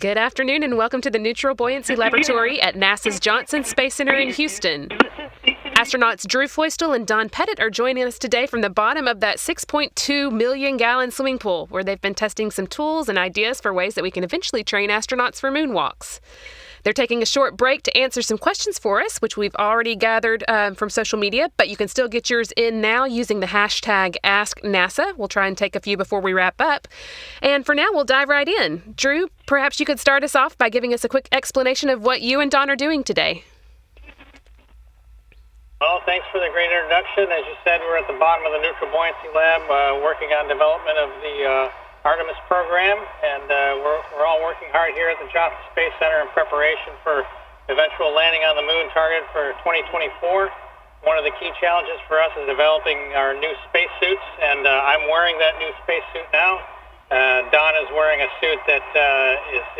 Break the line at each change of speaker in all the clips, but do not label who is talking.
Good afternoon and welcome to the Neutral Buoyancy Laboratory at NASA's Johnson Space Center in Houston. Astronauts Drew Feustel and Don Pettit are joining us today from the bottom of that 6.2 million gallon swimming pool where they've been testing some tools and ideas for ways that we can eventually train astronauts for moonwalks. They're taking a short break to answer some questions for us, which we've already gathered from social media, but you can still get yours in now using the hashtag AskNASA. We'll try and take a few before we wrap up. And for now, we'll dive right in. Drew, perhaps you could start us off by giving us a quick explanation of what you and Don are doing today.
Well, thanks for the great introduction. As you said, we're at the bottom of the Neutral Buoyancy Lab working on development of the Artemis program, and we're all working hard here at the Johnson Space Center in preparation for eventual landing on the moon target for 2024. One of the key challenges for us is developing our new spacesuits, and I'm wearing that new spacesuit now. Don is wearing a suit that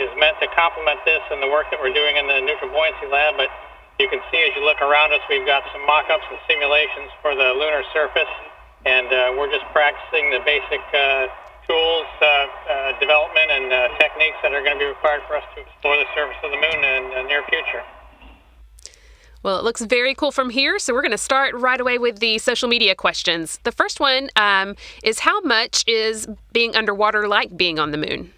is meant to complement this and the work that we're doing in the Neutral Buoyancy Lab, but you can see as you look around us, we've got some mock-ups and simulations for the lunar surface, and we're just practicing the basic tools, development, and techniques that are going to be required for us to explore the surface of the moon in the near future.
Well, it looks very cool from here, so we're going to start right away with the social media questions. The first one is, how much is being underwater like being on the moon?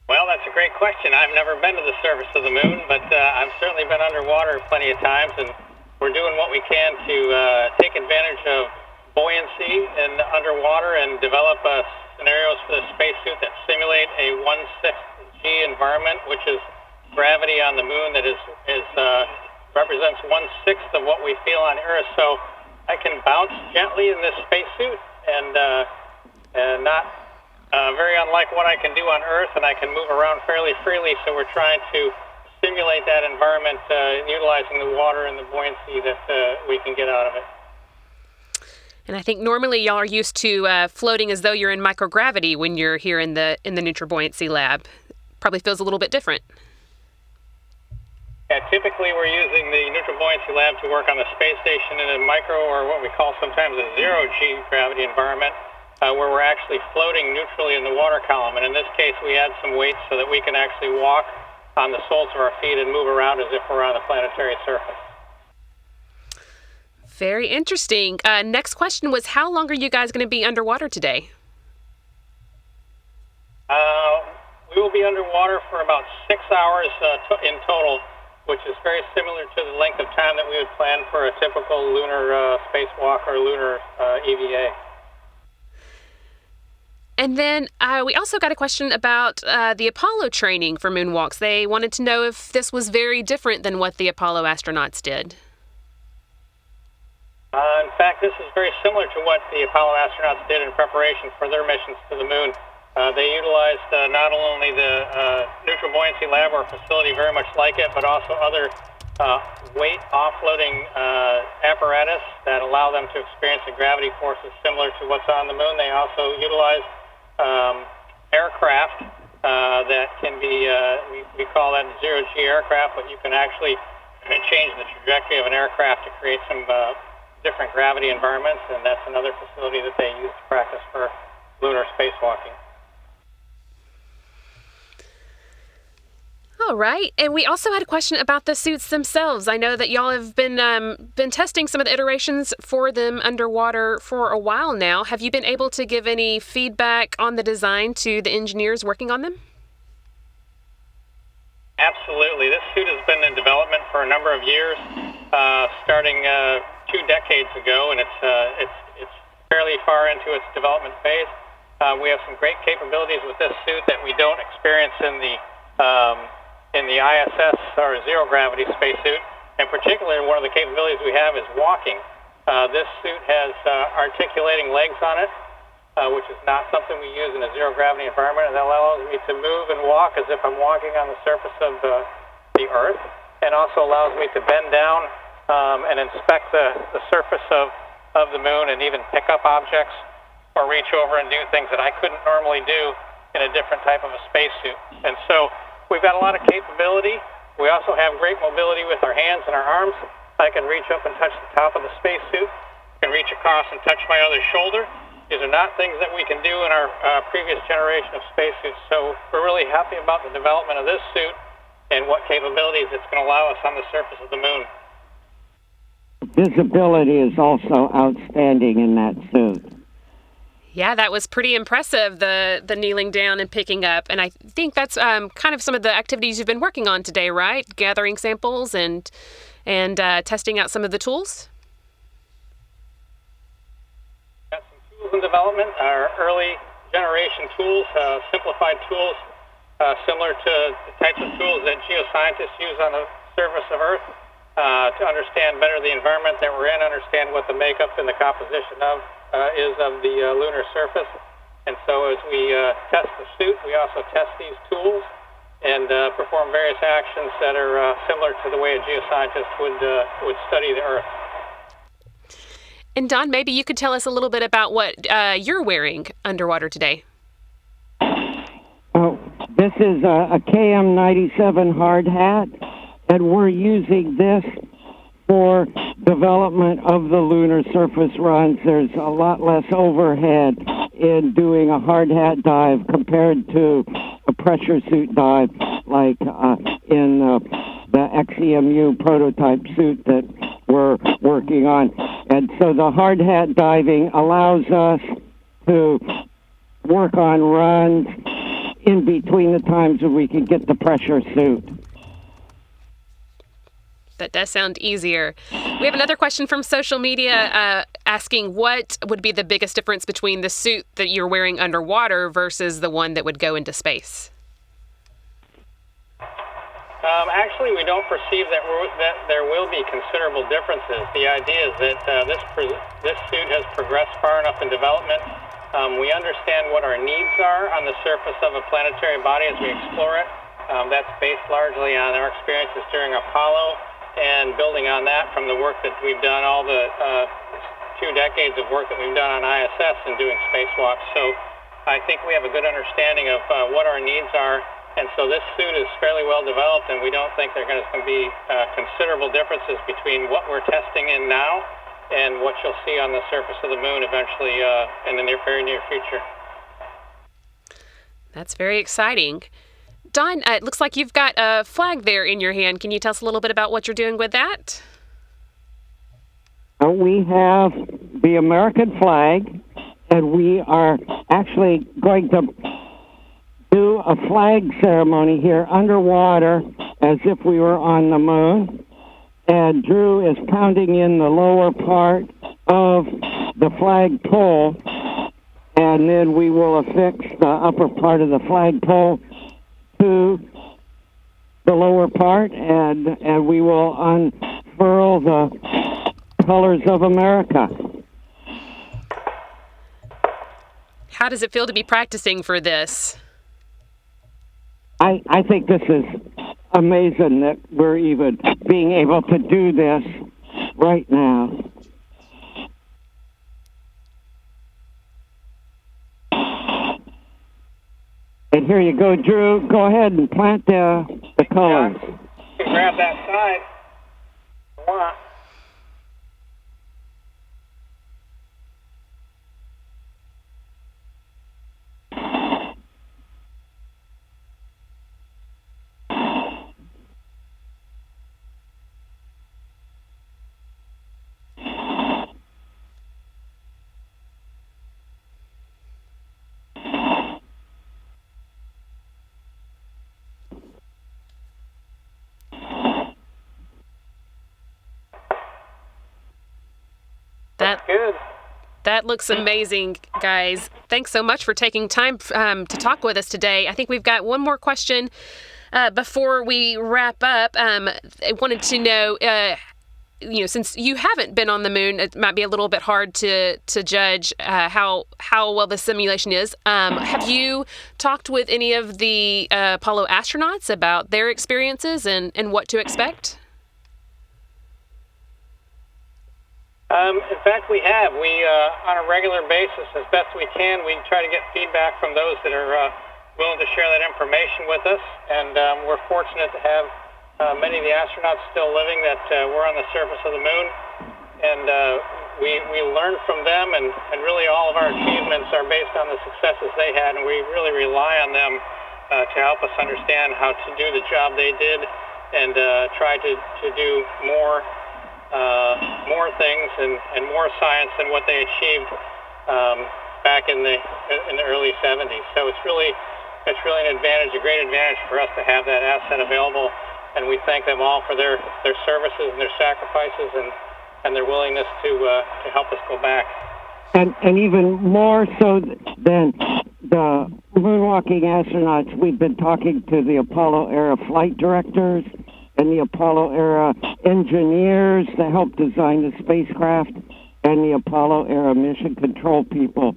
Well, that's a great question. I've never been to the surface of the moon, but I've certainly been underwater plenty of times, and we're doing what we can to take advantage of buoyancy in underwater and develop scenarios for the spacesuit that simulate a 1/6 G environment, which is gravity on the moon that represents 1/6 of what we feel on Earth. So I can bounce gently in this spacesuit and not very unlike what I can do on Earth, and I can move around fairly freely. So we're trying to simulate that environment utilizing the water and the buoyancy that we can get out of it.
And I think normally y'all are used to floating as though you're in microgravity when you're here in the Neutral Buoyancy Lab. Probably feels a little bit different.
Yeah, typically we're using the Neutral Buoyancy Lab to work on the space station in a micro, or what we call sometimes a 0-G gravity environment, where we're actually floating neutrally in the water column. And in this case, we add some weights so that we can actually walk on the soles of our feet and move around as if we're on the planetary surface.
Very interesting. Next question was, how long are you guys going to be underwater today?
We will be underwater for about 6 hours in total, which is very similar to the length of time that we would plan for a typical lunar spacewalk or lunar EVA.
And then we also got a question about the Apollo training for moonwalks. They wanted to know if this was very different than what the Apollo astronauts did.
In fact, this is very similar to what the Apollo astronauts did in preparation for their missions to the moon. They utilized not only the Neutral Buoyancy Lab or facility very much like it, but also other weight offloading apparatus that allow them to experience the gravity forces similar to what's on the moon. They also utilized aircraft that can be, we call that 0-G aircraft, but you can actually change the trajectory of an aircraft to create some different gravity environments, and that's another facility that they use to practice for lunar spacewalking.
All right, and we also had a question about the suits themselves. I know that y'all have been testing some of the iterations for them underwater for a while now. Have you been able to give any feedback on the design to the engineers working on them?
Absolutely. This suit has been in development for a number of years, starting 2 decades ago, and it's fairly far into its development phase. We have some great capabilities with this suit that we don't experience in the ISS or zero gravity spacesuit. In particular, one of the capabilities we have is walking. This suit has articulating legs on it, which is not something we use in a zero gravity environment, and that allows me to move and walk as if I'm walking on the surface of the Earth, and also allows me to bend down and inspect the surface of the moon, and even pick up objects or reach over and do things that I couldn't normally do in a different type of a spacesuit. And so we've got a lot of capability. We also have great mobility with our hands and our arms. I can reach up and touch the top of the spacesuit, can reach across and touch my other shoulder, These are not things that we can do in our previous generation of spacesuits. So we're really happy about the development of this suit and what capabilities it's going to allow us on the surface of the moon.
Visibility is also outstanding in that suit.
Yeah, that was pretty impressive, the kneeling down and picking up. And I think that's kind of some of the activities you've been working on today, right? Gathering samples and testing out some of the tools?
Got some tools in development, our early generation tools, simplified tools, similar to the types of tools that geoscientists use on the surface of Earth to understand better the environment that we're in, understand what the makeup and the composition is of the lunar surface. And so as we test the suit, we also test these tools and perform various actions that are similar to the way a geoscientist would study the Earth.
And Don, maybe you could tell us a little bit about what you're wearing underwater today.
Oh, this is a KM97 hard hat, and we're using this for development of the lunar surface runs. There's a lot less overhead in doing a hard hat dive compared to a pressure suit dive like in the XCMu prototype suit that we're working on. And so the hard hat diving allows us to work on runs in between the times that we can get the pressure suit.
That does sound easier. We have another question from social media asking what would be the biggest difference between the suit that you're wearing underwater versus the one that would go into space?
Actually, we don't perceive that there will be considerable differences. The idea is that this suit has progressed far enough in development. We understand what our needs are on the surface of a planetary body as we explore it. That's based largely on our experiences during Apollo, and building on that from the work that we've done, all the 2 decades of work that we've done on ISS and doing spacewalks. So I think we have a good understanding of what our needs are, and so this suit is fairly well developed, and we don't think there are going to be considerable differences between what we're testing in now and what you'll see on the surface of the moon eventually in the very near future.
That's very exciting. Don, it looks like you've got a flag there in your hand. Can you tell us a little bit about what you're doing with that?
We have the American flag, and we are actually going to do a flag ceremony here underwater as if we were on the moon. And Drew is pounding in the lower part of the flag pole, and then we will affix the upper part of the flag pole to the lower part, and we will unfurl the colors of America.
How does it feel to be practicing for this?
I think this is amazing that we're even being able to do this right now. And here you go, Drew. Go ahead and plant the colors.
Yeah, you can grab that side. If you want. Good.
That looks amazing, guys. Thanks so much for taking time to talk with us today. I think we've got one more question before we wrap up. I wanted to know, since you haven't been on the moon, it might be a little bit hard to judge how well the simulation is. Have you talked with any of the Apollo astronauts about their experiences and what to expect?
In fact, we have. We, on a regular basis, as best we can, we try to get feedback from those that are willing to share that information with us. And we're fortunate to have many of the astronauts still living that were on the surface of the moon. And we learn from them, and really all of our achievements are based on the successes they had, and we really rely on them to help us understand how to do the job they did, and try to do more things and more science than what they achieved back in the early 70s. So it's really an advantage, a great advantage for us to have that asset available, and we thank them all for their services and their sacrifices and their willingness to help us go back.
And even more so than the moonwalking astronauts, we've been talking to the Apollo-era flight directors and the Apollo-era engineers that helped design the spacecraft and the Apollo-era mission control people,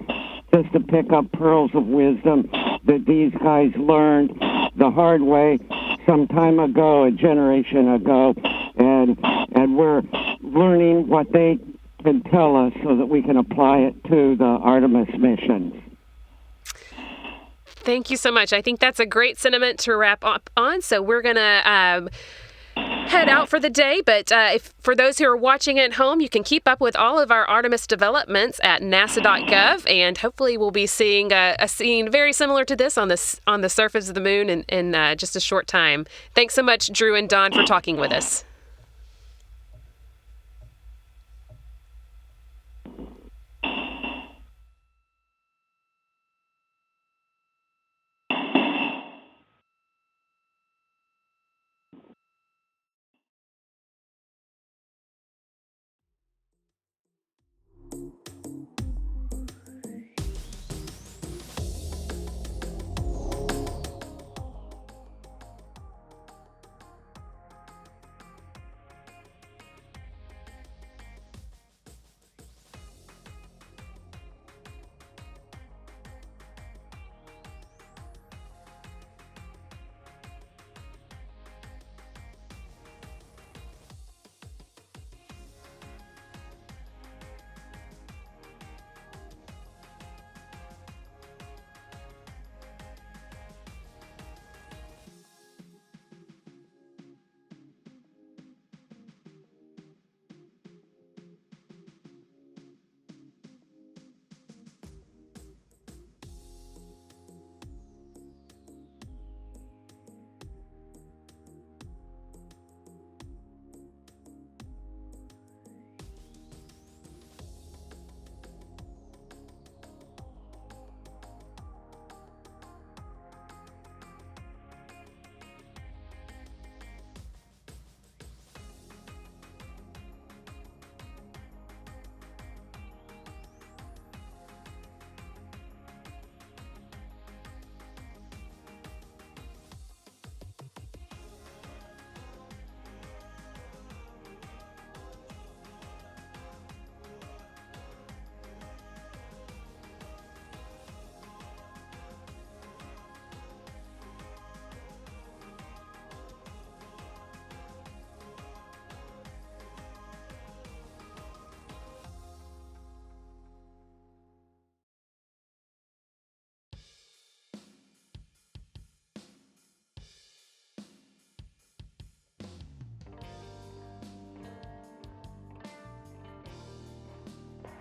just to pick up pearls of wisdom that these guys learned the hard way some time ago, a generation ago, and we're learning what they can tell us so that we can apply it to the Artemis missions.
Thank you so much. I think that's a great sentiment to wrap up on. So we're going to head out for the day. But for those who are watching at home, you can keep up with all of our Artemis developments at nasa.gov. And hopefully we'll be seeing a scene very similar to this on the surface of the moon in just a short time. Thanks so much, Drew and Don, for talking with us.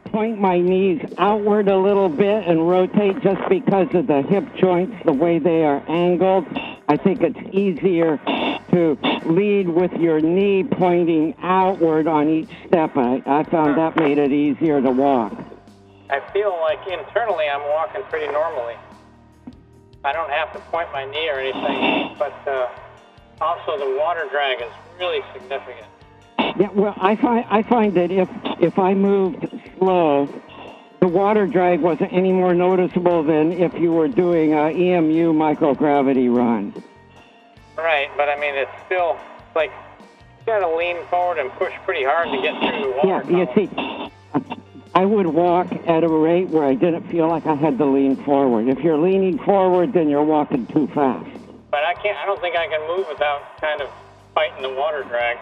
Point my knees outward a little bit and rotate just because of the hip joints, the way they are angled. I think it's easier to lead with your knee pointing outward on each step. I found that made it easier to walk.
I feel like internally I'm walking pretty normally. I don't have to point my knee or anything, but also the water drag is really significant.
Yeah, well, I find that if I moved slow, the water drag wasn't any more noticeable than if you were doing a EMU microgravity run.
Right, but I mean, it's still like you got to lean forward and push pretty hard to get through the water.
Yeah, you see, I would walk at a rate where I didn't feel like I had to lean forward. If you're leaning forward, then you're walking too fast.
But I don't think I can move without kind of fighting the water drag.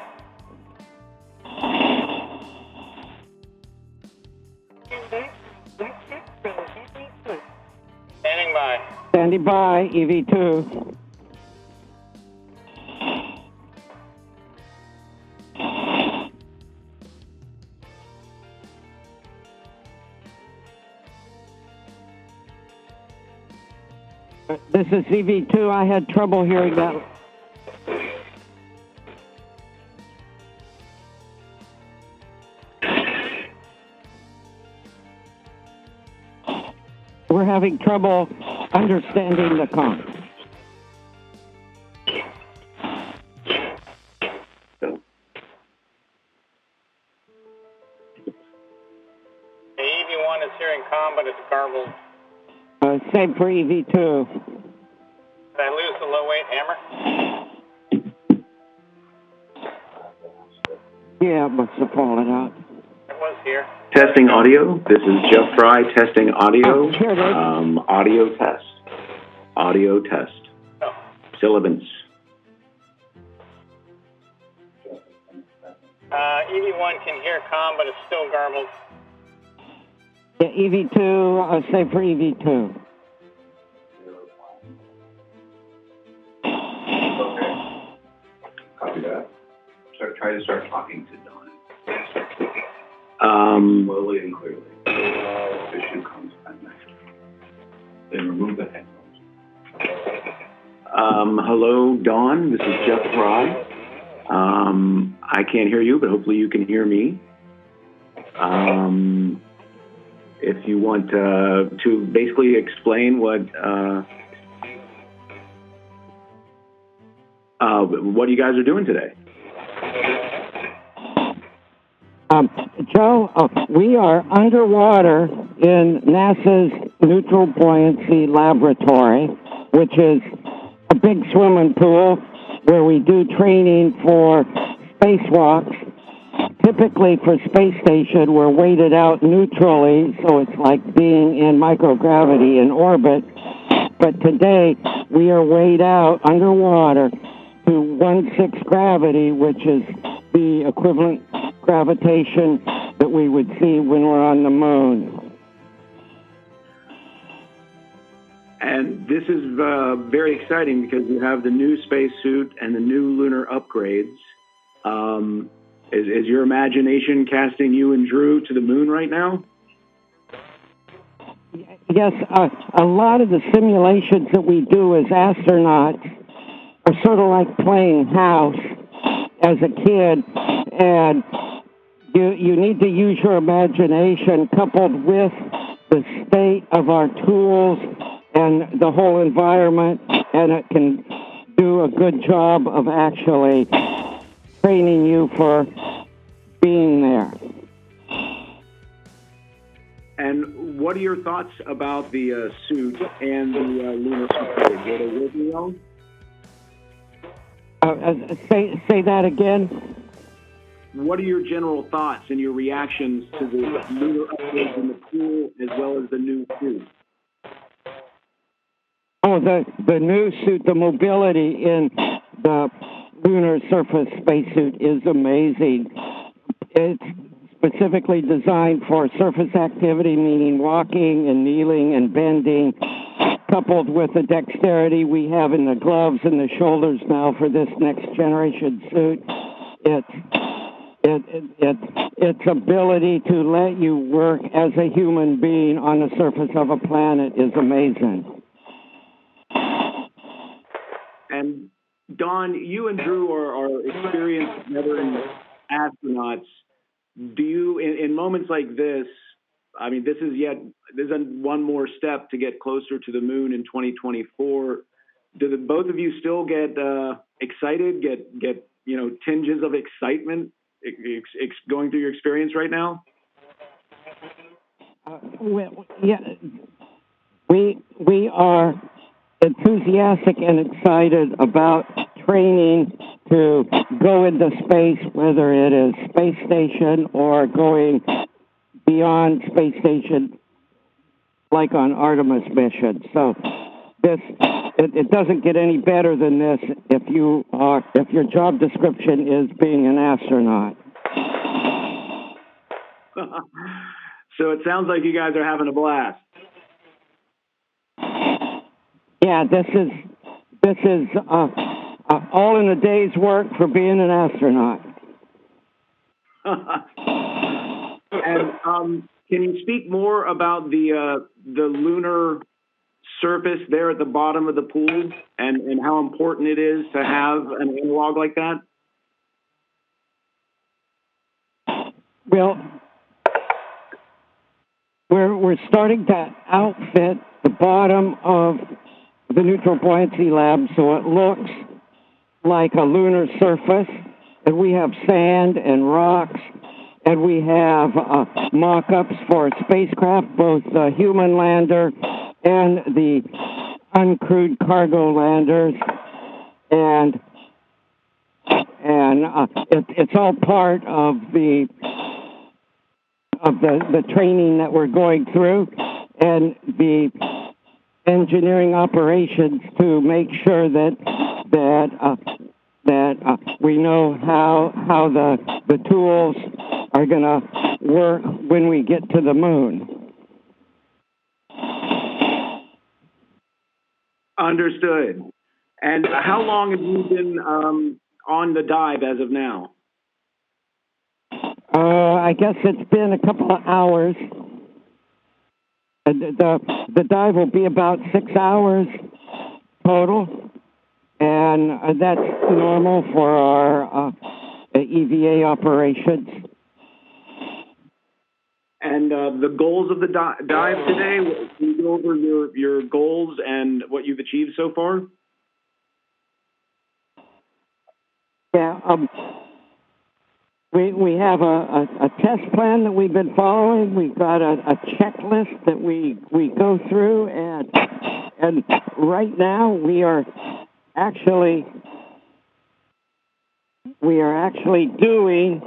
Standing by.
Standing by, EV2. This is ZV2. I had trouble hearing that. We're having trouble understanding the com.
The EV1 is hearing calm, but it's garbled.
Same for EV2.
Did I lose the low weight hammer?
Yeah, it must have fallen out.
It was here.
Testing audio. This is Jeff Fry testing audio.
Oh, here it is.
Audio test. Audio test.
Oh.
Syllabants.
EV1 can hear calm, but it's still garbled.
Yeah, EV2, same for EV2.
Okay. Copy that. Try to start talking to Don. Slowly and clearly. Issue comes at next. Then remove the headphones. Hello, Don. This is Jeff Fry. I can't hear you, but hopefully you can hear me. If you want to basically explain what you guys are doing today.
Joe, we are underwater in NASA's Neutral Buoyancy Laboratory, which is a big swimming pool where we do training for spacewalks. Typically for space station, we're weighted out neutrally, so it's like being in microgravity in orbit. But today, we are weighed out underwater to 1/6 gravity, which is the equivalent gravitation that we would see when we're on the moon.
And this is very exciting because you have the new spacesuit and the new lunar upgrades. Is your imagination casting you and Drew to the moon right now?
Yes, a lot of the simulations that we do as astronauts are sort of like playing house as a kid, and you need to use your imagination coupled with the state of our tools and the whole environment, and it can do a good job of actually training you for being there.
And what are your thoughts about the suit and the lunar upgrade? Were they working well?
Say that again.
What are your general thoughts and your reactions to the lunar upgrades in the pool as well as the new suit?
Oh, the new suit, the mobility in the lunar surface spacesuit is amazing. It's specifically designed for surface activity, meaning walking and kneeling and bending, coupled with the dexterity we have in the gloves and the shoulders now for this next generation suit. Its ability to let you work as a human being on the surface of a planet is amazing.
And Don, you and Drew are experienced veteran astronauts. Do you, in moments like this, I mean, this is one more step to get closer to the moon in 2024. Do both of you still get excited, get tinges of excitement going through your experience right now?
We are enthusiastic and excited about training to go into space, whether it is space station or going beyond space station, like on Artemis mission. So it doesn't get any better than this if your job description is being an astronaut.
So it sounds like you guys are having a blast.
Yeah, this is all in a day's work for being an astronaut.
And can you speak more about the lunar surface there at the bottom of the pool and how important it is to have an analog like that?
Well, we're starting to outfit the bottom of the Neutral Buoyancy Lab so it looks like a lunar surface, and we have sand and rocks, and we have mock-ups for spacecraft, both the human lander and the uncrewed cargo landers, and it's all part of the training that we're going through, and the engineering operations to make sure that we know how the tools are going to work when we get to the moon.
Understood. And how long have you been on the dive as of now?
I guess it's been a couple of hours. The dive will be about 6 hours total, and that's normal for our EVA operations.
And the goals of the dive today, can you go over your goals and what you've achieved so far?
Yeah, we have a test plan that we've been following. We've got a checklist that we go through, and right now we are actually doing.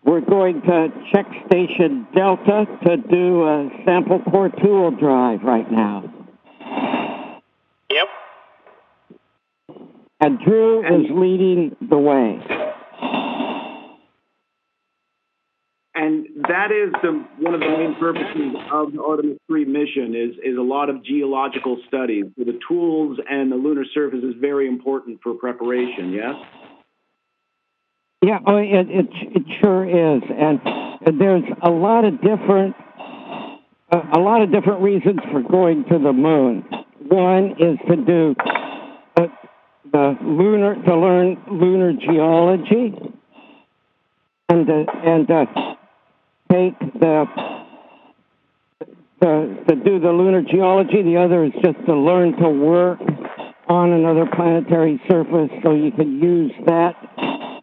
We're going to check Station Delta to do a sample core tool drive right now.
Yep.
And Drew is leading the way.
And that is one of the main purposes of the Artemis 3 mission is a lot of geological studies. So the tools and the lunar surface is very important for preparation, yes?
Yeah, it sure is, and there's a lot of different reasons for going to the moon. One is to do to learn lunar geology, and take to do the lunar geology. The other is just to learn to work on another planetary surface, so you can use that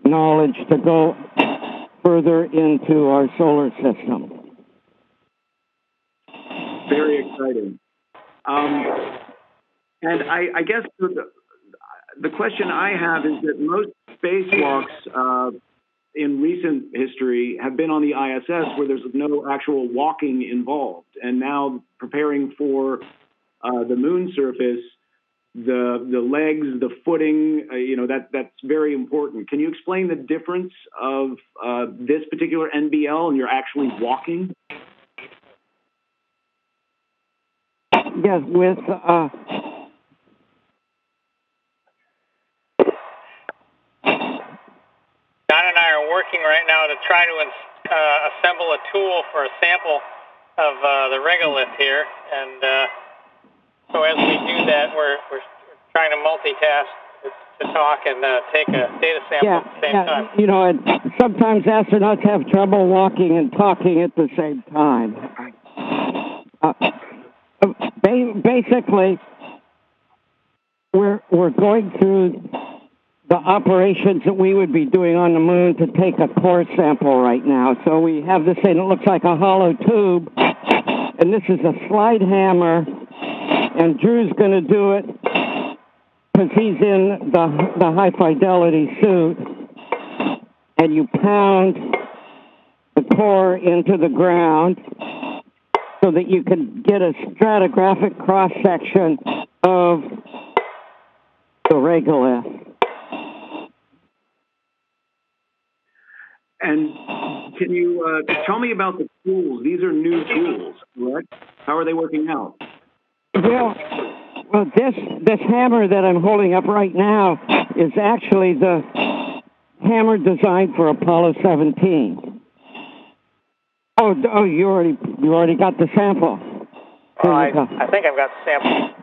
knowledge to go further into our solar system.
Very exciting. And I guess the question I have is that most spacewalks in recent history have been on the ISS where there's no actual walking involved. And now preparing for the moon surface, the legs, the footing, that's very important. Can you explain the difference of this particular NBL and you're actually walking?
Yes, with
Don and I are working right now to try to assemble a tool for a sample of the regolith here, and so as we do that, we're trying to multitask to talk and take a data sample at the same time.
You know, and sometimes astronauts have trouble walking and talking at the same time. Basically, we're going through the operations that we would be doing on the moon to take a core sample right now. So we have this thing that looks like a hollow tube, and this is a slide hammer, and Drew's going to do it because he's in the high fidelity suit, and you pound the core into the ground so that you can get a stratigraphic cross-section of the regolith.
And can you tell me about the tools? These are new tools, correct? How are they working out?
Well, this hammer that I'm holding up right now is actually the hammer designed for Apollo 17. Oh, you already got the sample.
I think I've got the sample.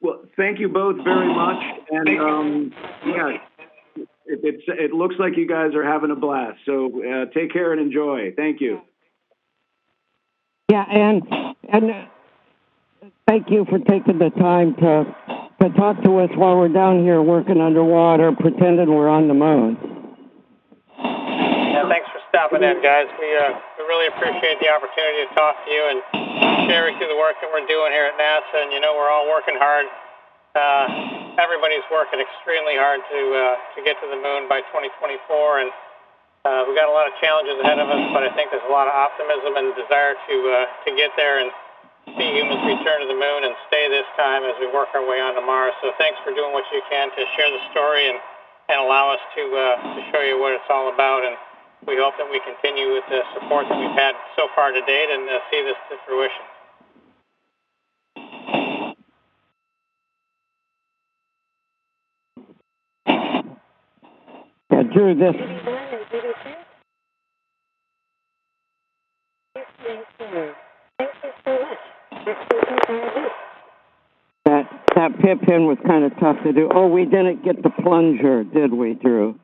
Well, thank you both very much. And yeah, it looks like you guys are having a blast. So take care and enjoy. Thank you.
Yeah, and thank you for taking the time to talk to us while we're down here working underwater, pretending we're on the moon.
Yeah, thanks for stopping in, guys. We really appreciate the opportunity to talk to you and share with you the work that we're doing here at NASA. And we're all working hard. Everybody's working extremely hard to get to the moon by 2024, and we've got a lot of challenges ahead of us. But I think there's a lot of optimism and desire to get there and see humans return to the moon and stay this time as we work our way onto Mars. So thanks for doing what you can to share the story and allow us to show you what it's all about. And we hope that we continue with the support that we've had so far to date and see this to fruition.
Yeah, Drew, this. That pip in was kind of tough to do. Oh, we didn't get the plunger, did we, Drew?